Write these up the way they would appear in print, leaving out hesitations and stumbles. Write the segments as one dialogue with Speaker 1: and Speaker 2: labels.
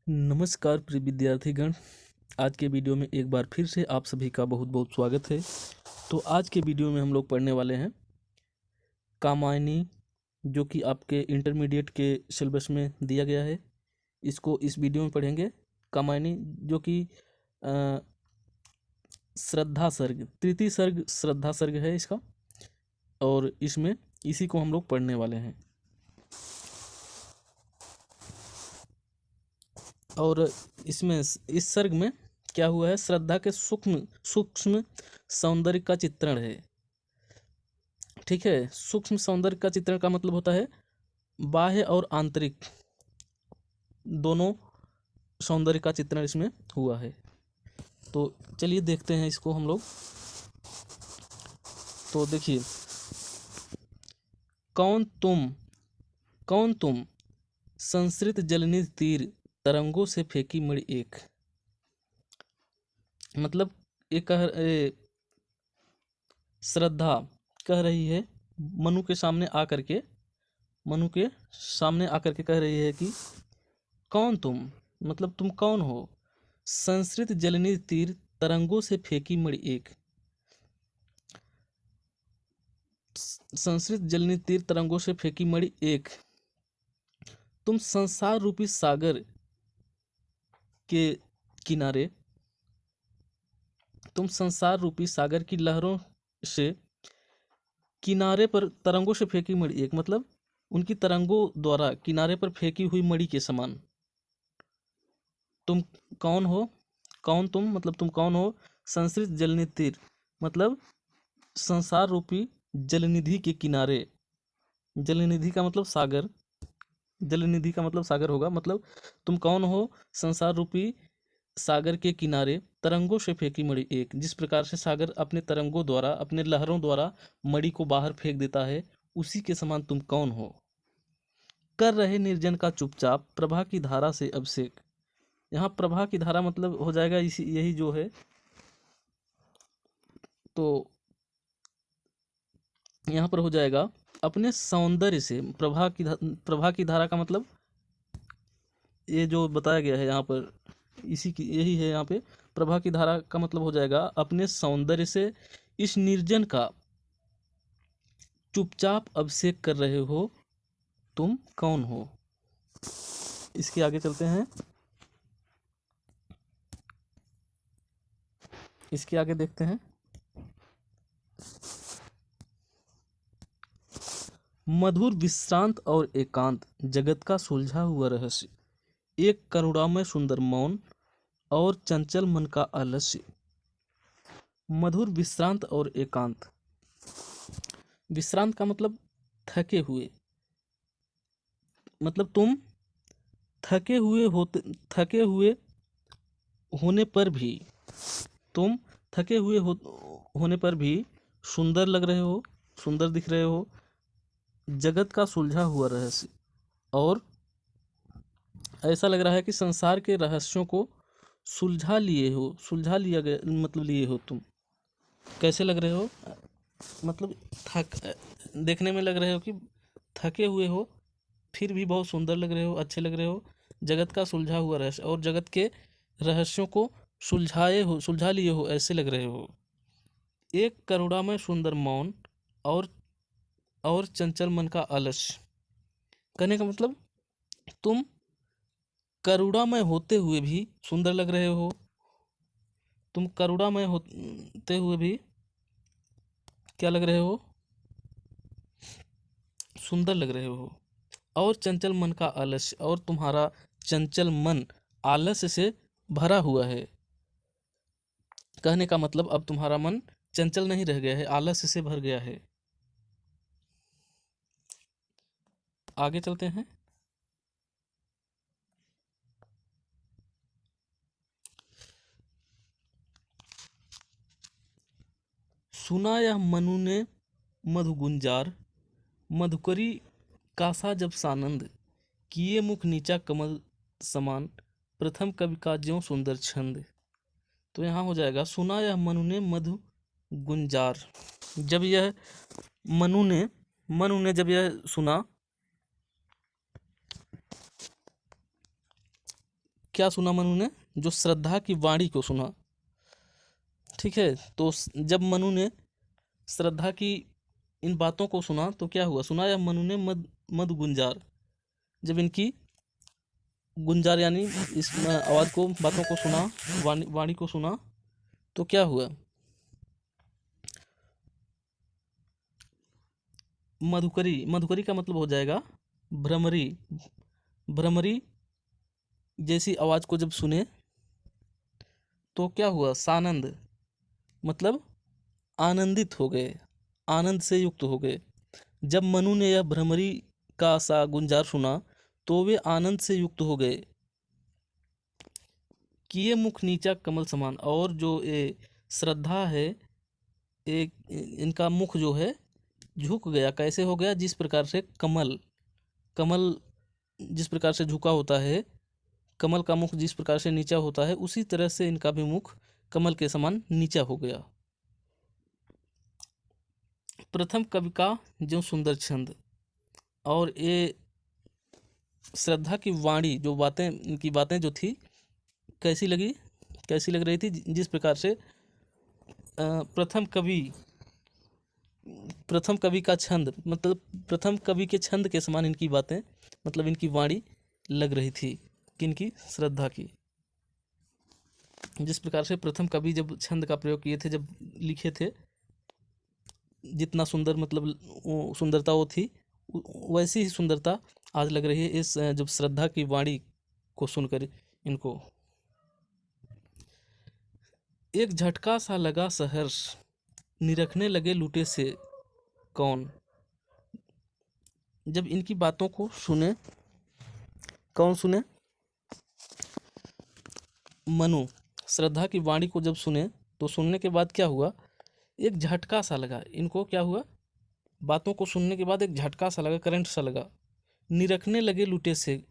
Speaker 1: नमस्कार प्रिय विद्यार्थीगण। आज के वीडियो में एक बार फिर से आप सभी का बहुत बहुत स्वागत है। तो आज के वीडियो में हम लोग पढ़ने वाले हैं कामायनी, जो कि आपके इंटरमीडिएट के सिलेबस में दिया गया है। इसको इस वीडियो में पढ़ेंगे। कामायनी जो कि श्रद्धा सर्ग, तृतीय सर्ग श्रद्धा सर्ग है इसका, और इसमें इसी को हम लोग पढ़ने वाले हैं। और इसमें इस सर्ग में क्या हुआ है, श्रद्धा के सूक्ष्म सूक्ष्म सौंदर्य का चित्रण है। ठीक है, सूक्ष्म सौंदर्य का चित्रण का मतलब होता है बाह्य और आंतरिक दोनों सौंदर्य का चित्रण इसमें हुआ है। तो चलिए देखते हैं इसको हम लोग। तो देखिए, कौन तुम संस्कृत जलनिधि तीर तरंगों से फेंकी मणि एक। मतलब एक श्रद्धा कह रही है मनु के सामने आकर के कह रही है कि कौन तुम, मतलब तुम कौन हो। संस्कृत जलनिधि तीर तरंगों से फेंकी मणि एक। संस्कृत जलनिधि तीर तरंगों से फेंकी मणि एक। तुम संसार रूपी सागर के किनारे, तुम संसार रूपी सागर की लहरों से किनारे पर तरंगों से फेंकी मणि एक, मतलब उनकी तरंगों द्वारा किनारे पर फेंकी हुई मणि के समान। तुम कौन हो, कौन तुम मतलब तुम कौन हो। संस्कृत जलनिधि तीर मतलब संसार रूपी जलनिधि के किनारे। जलनिधि का मतलब सागर, जलनिधि का मतलब सागर होगा। मतलब तुम कौन हो संसार रूपी सागर के किनारे तरंगों से फेंकी मणि एक। जिस प्रकार से सागर अपने तरंगों द्वारा, अपने लहरों द्वारा मणि को बाहर फेंक देता है, उसी के समान तुम कौन हो। कर रहे निर्जन का चुपचाप प्रभा की धारा से अभिषेक। यहाँ प्रभा की धारा मतलब हो जाएगा इसी, यही जो है। तो यहाँ पर हो जाएगा अपने सौंदर्य से। प्रभा की धारा का मतलब ये जो बताया गया है यहाँ पर, इसी की यही है। यहाँ पे प्रभा की धारा का मतलब हो जाएगा अपने सौंदर्य से इस निर्जन का चुपचाप अभिषेक कर रहे हो, तुम कौन हो। इसके आगे चलते हैं। इसके आगे देखते हैं। मधुर विश्रांत और एकांत जगत का सुलझा हुआ रहस्य, एक करुणामय सुंदर मौन और चंचल मन का आलस्य। मधुर विश्रांत और एकांत। विश्रांत का मतलब थके हुए, मतलब तुम थके हुए होने पर भी, तुम थके हुए होने पर भी सुंदर लग रहे हो, सुंदर दिख रहे हो। जगत का सुलझा हुआ रहस्य, और ऐसा लग रहा है कि संसार के रहस्यों को सुलझा लिया गया, मतलब लिए हो तुम। कैसे लग रहे हो, मतलब देखने में लग रहे हो कि थके हुए हो, फिर भी बहुत सुंदर लग रहे हो, अच्छे लग रहे हो। जगत का सुलझा हुआ रहस्य, और जगत के रहस्यों को सुलझा लिए हो, ऐसे लग रहे हो। एक करुणामय सुंदर मौन और चंचल मन का आलस्य। कहने का मतलब तुम करुणामय होते हुए भी सुंदर लग रहे हो। तुम करुणामय होते हुए भी क्या लग रहे हो, सुंदर लग रहे हो। और चंचल मन का आलस्य, और तुम्हारा चंचल मन आलस्य से भरा हुआ है। कहने का मतलब अब तुम्हारा मन चंचल नहीं रह गया है, आलस्य से भर गया है। आगे चलते हैं। सुना यह मनु ने मधु गुंजार, मधुकरी कासा जब सानंद, किए मुख नीचा कमल समान, प्रथम कवि का ज्यों सुंदर छंद। तो यहाँ हो जाएगा सुना यह मनु ने मधु गुंजार। जब यह मनु ने जब यह सुना क्या सुना मनु ने? जो श्रद्धा की वाणी को सुना। ठीक है, तो जब मनु ने श्रद्धा की इन बातों को सुना तो क्या हुआ? सुनाया मनु ने मद गुंजार। जब इनकी गुंजार यानी इस आवाज़ को, बातों को सुना, वाणी को सुना, तो क्या हुआ? मधुकरी, मधुकरी का मतलब हो जाएगा भ्रमरी। भ्रमरी जैसी आवाज़ को जब सुने तो क्या हुआ? सानंद, मतलब आनंदित हो गए, आनंद से युक्त हो गए। जब मनु ने यह भ्रमरी का सा गुंजार सुना तो वे आनंद से युक्त हो गए। किए मुख नीचा कमल समान। और जो ये श्रद्धा है, एक इनका मुख जो है झुक गया। कैसे हो गया? जिस प्रकार से कमल, कमल जिस प्रकार से झुका होता है, कमल का मुख जिस प्रकार से नीचा होता है, उसी तरह से इनका भी मुख कमल के समान नीचा हो गया। प्रथम कवि का जो सुंदर छंद। और ये श्रद्धा की वाणी, जो बातें, इनकी बातें जो थी, कैसी लगी, कैसी लग रही थी? जिस प्रकार से प्रथम कवि का छंद, मतलब प्रथम कवि के छंद के समान इनकी बातें, मतलब इनकी वाणी लग रही थी। किनकी? श्रद्धा की। जिस प्रकार से प्रथम कवि जब छंद का प्रयोग किए थे, जब लिखे थे, जितना सुंदर, मतलब सुंदरता वो थी, वैसी ही सुंदरता आज लग रही है इस जब श्रद्धा की वाणी को सुनकर इनको। एक झटका सा लगा सहर्ष, निरखने लगे लुटे से कौन। जब इनकी बातों को सुने, कौन सुने? मनु। श्रद्धा की वाणी को जब सुने तो सुनने के बाद क्या हुआ? एक झटका सा लगा इनको। क्या हुआ? बातों को सुनने के बाद एक झटका सा लगा, करंट सा लगा। निरखने लगे लुटे से,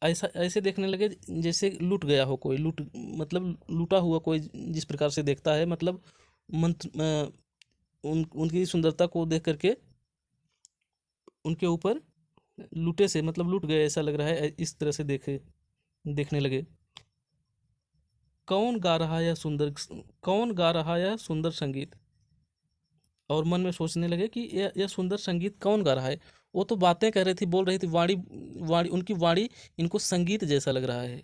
Speaker 1: ऐसा ऐसे देखने लगे जैसे लूट गया हो कोई, मतलब लूटा हुआ कोई जिस प्रकार से देखता है, मतलब मंत्र उनकी सुंदरता को देख करके उनके ऊपर लूटे से, मतलब लूट गए ऐसा लग रहा है, इस तरह से देखने लगे। कौन गा रहा है सुंदर, कौन गा रहा है सुंदर संगीत। और मन में सोचने लगे कि यह सुंदर संगीत कौन गा रहा है। वो तो बातें कह रही थी, बोल रही थी, वाणी उनकी वाणी इनको संगीत जैसा लग रहा है।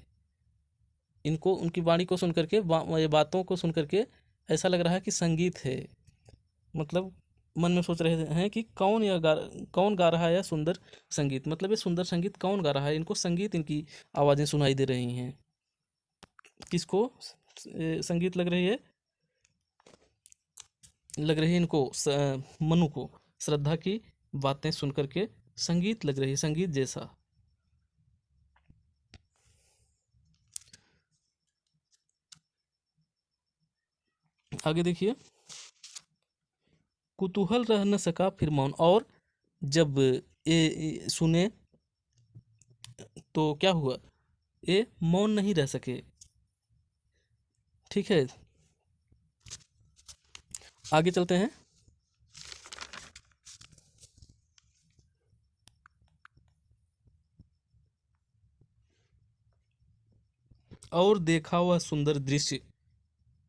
Speaker 1: इनको उनकी वाणी को सुन करके, ये बातों को सुन करके ऐसा लग रहा है कि संगीत है। मतलब मन में सोच रहे हैं कि कौन गा रहा है सुंदर संगीत, मतलब ये सुंदर संगीत कौन गा रहा है। इनको संगीत, इनकी आवाज़ें सुनाई दे रही हैं। किसको संगीत लग रही है? लग रही है इनको, मनु को श्रद्धा की बातें सुन करके संगीत लग रही है, संगीत जैसा। आगे देखिए। कुतूहल रह न सका फिर मौन। और जब ये सुने तो क्या हुआ? ये मौन नहीं रह सके। ठीक है, आगे चलते हैं। और देखा वह सुंदर दृश्य,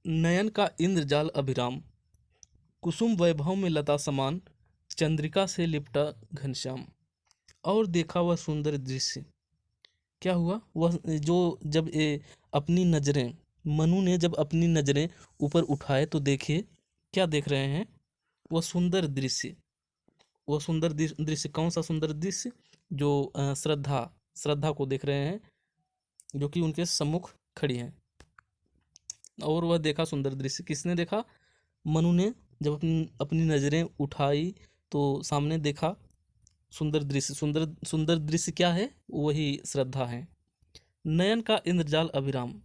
Speaker 1: नयन का इंद्रजाल अभिराम, कुसुम वैभव में लता समान, चंद्रिका से लिपटा घनश्याम। और देखा वह सुंदर दृश्य, क्या हुआ? वह जो जब अपनी नज़रें, मनु ने जब अपनी नज़रें ऊपर उठाए तो देखे, क्या देख रहे हैं? वह सुंदर दृश्य। वह सुंदर दृश्य कौन सा सुंदर दृश्य? जो श्रद्धा को देख रहे हैं, जो कि उनके सम्मुख खड़ी हैं। और वह देखा सुंदर दृश्य, किसने देखा? मनु ने जब अपनी नज़रें उठाई तो सामने देखा सुंदर दृश्य। सुंदर दृश्य क्या है? वही श्रद्धा है। नयन का इंद्रजाल अभिराम,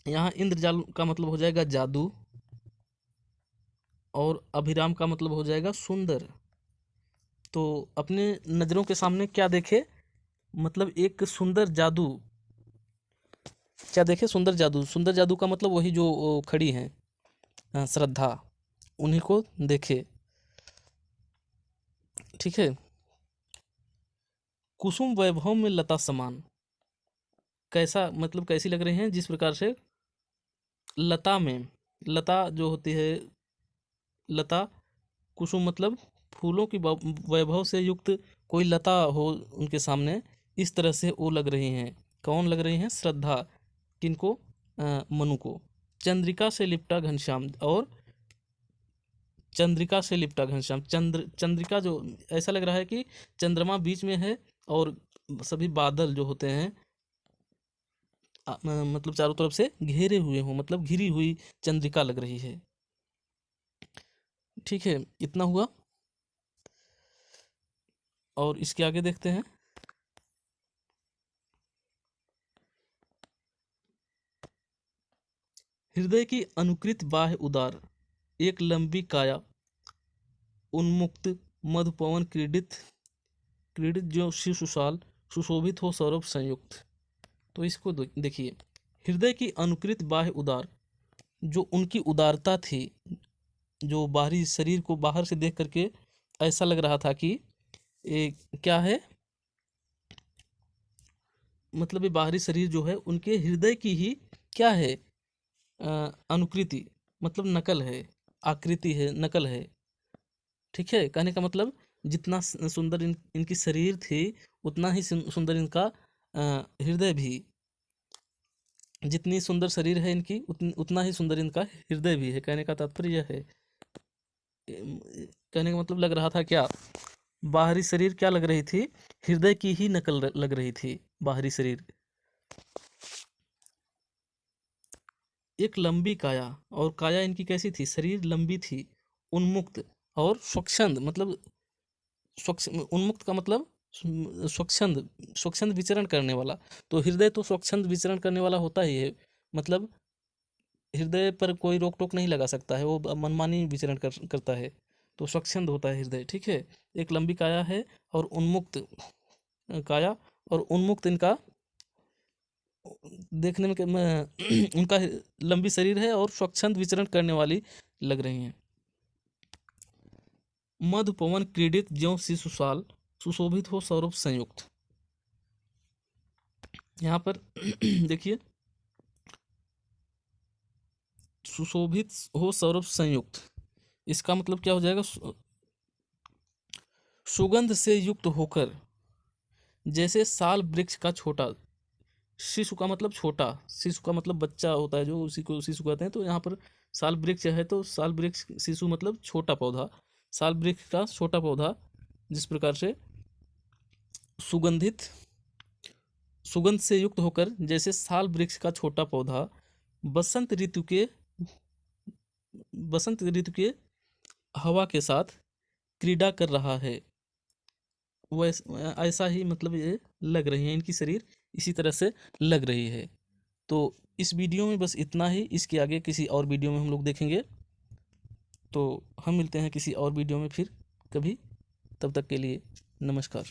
Speaker 1: यहाँ इंद्रजाल का मतलब हो जाएगा जादू, और अभिराम का मतलब हो जाएगा सुंदर। तो अपने नज़रों के सामने क्या देखे? मतलब एक सुंदर जादू। क्या देखे? सुंदर जादू। सुंदर जादू का मतलब वही जो खड़ी हैं श्रद्धा, उन्हीं को देखे। ठीक है। कुसुम वैभव में लता समान, कैसा मतलब कैसी लग रही हैं, जिस प्रकार से लता में, लता जो होती है, लता कुसुम मतलब फूलों की वैभव से युक्त कोई लता हो उनके सामने, इस तरह से वो लग रही हैं। कौन लग रही हैं? श्रद्धा। किनको? मनु को। चंद्रिका से लिपटा घनश्याम, और चंद्रिका से लिपटा घनश्याम, चंद्रिका जो ऐसा लग रहा है कि चंद्रमा बीच में है और सभी बादल जो होते हैं मतलब चारों तरफ से घेरे हुए हों, मतलब घिरी हुई चंद्रिका लग रही है। ठीक है, इतना हुआ। और इसके आगे देखते हैं। हृदय की अनुकृत बाह्य उदार, एक लंबी काया, उन्मुक्त मधुपवन क्रीडित, क्रीडित जो शिशुशाल, सुशोभित हो सौरभ संयुक्त। तो इसको देखिए, हृदय की अनुकृत बाह्य उदार, जो उनकी उदारता थी, जो बाहरी शरीर को बाहर से देख करके ऐसा लग रहा था कि क्या है, मतलब ये बाहरी शरीर जो है उनके हृदय की ही क्या है, अनुकृति मतलब नकल है, आकृति है, नकल है। ठीक है, कहने का मतलब जितना सुंदर इनकी शरीर थी, उतना ही सुंदर इनका हृदय भी, जितनी सुंदर शरीर है इनकी उतना ही सुंदर इनका हृदय भी है। कहने का तात्पर्य यह है, कहने का मतलब लग रहा था क्या, बाहरी शरीर क्या लग रही थी, हृदय की ही नकल लग रही थी बाहरी शरीर। एक लंबी काया, और काया इनकी कैसी थी, शरीर लंबी थी, उन्मुक्त और स्वच्छंद, मतलब उन्मुक्त का मतलब स्वच्छंद, स्वच्छंद विचरण करने वाला। तो हृदय तो स्वच्छंद विचरण करने वाला होता ही है, मतलब हृदय पर कोई रोक टोक नहीं लगा सकता है, वो मनमानी विचरण करता है, तो स्वच्छंद होता है हृदय। ठीक है, एक लंबी काया है और उन्मुक्त काया, और उन्मुक्त इनका देखने में उनका लंबी शरीर है और स्वच्छंद विचरण करने वाली लग रही हैं। मधु पवन क्रीडित ज्यों शिशुशाल, सुशोभित हो सौरभ संयुक्त। यहाँ पर देखिए, सुशोभित हो सौरभ संयुक्त, इसका मतलब क्या हो जाएगा, सुगंध से युक्त होकर जैसे साल वृक्ष का छोटा, शिशु का मतलब छोटा, शिशु का मतलब बच्चा होता है जो, उसी को शिशु कहते हैं। तो यहाँ पर साल वृक्ष है, तो साल वृक्ष, शिशु मतलब छोटा पौधा, साल वृक्ष का छोटा पौधा, जिस प्रकार से सुगंधित, सुगंध से युक्त होकर जैसे साल वृक्ष का छोटा पौधा बसंत ऋतु के हवा के साथ क्रीड़ा कर रहा है, ऐसा ही मतलब ये लग रही है, इनकी शरीर इसी तरह से लग रही है। तो इस वीडियो में बस इतना ही, इसके आगे किसी और वीडियो में हम लोग देखेंगे। तो हम मिलते हैं किसी और वीडियो में फिर कभी, तब तक के लिए नमस्कार।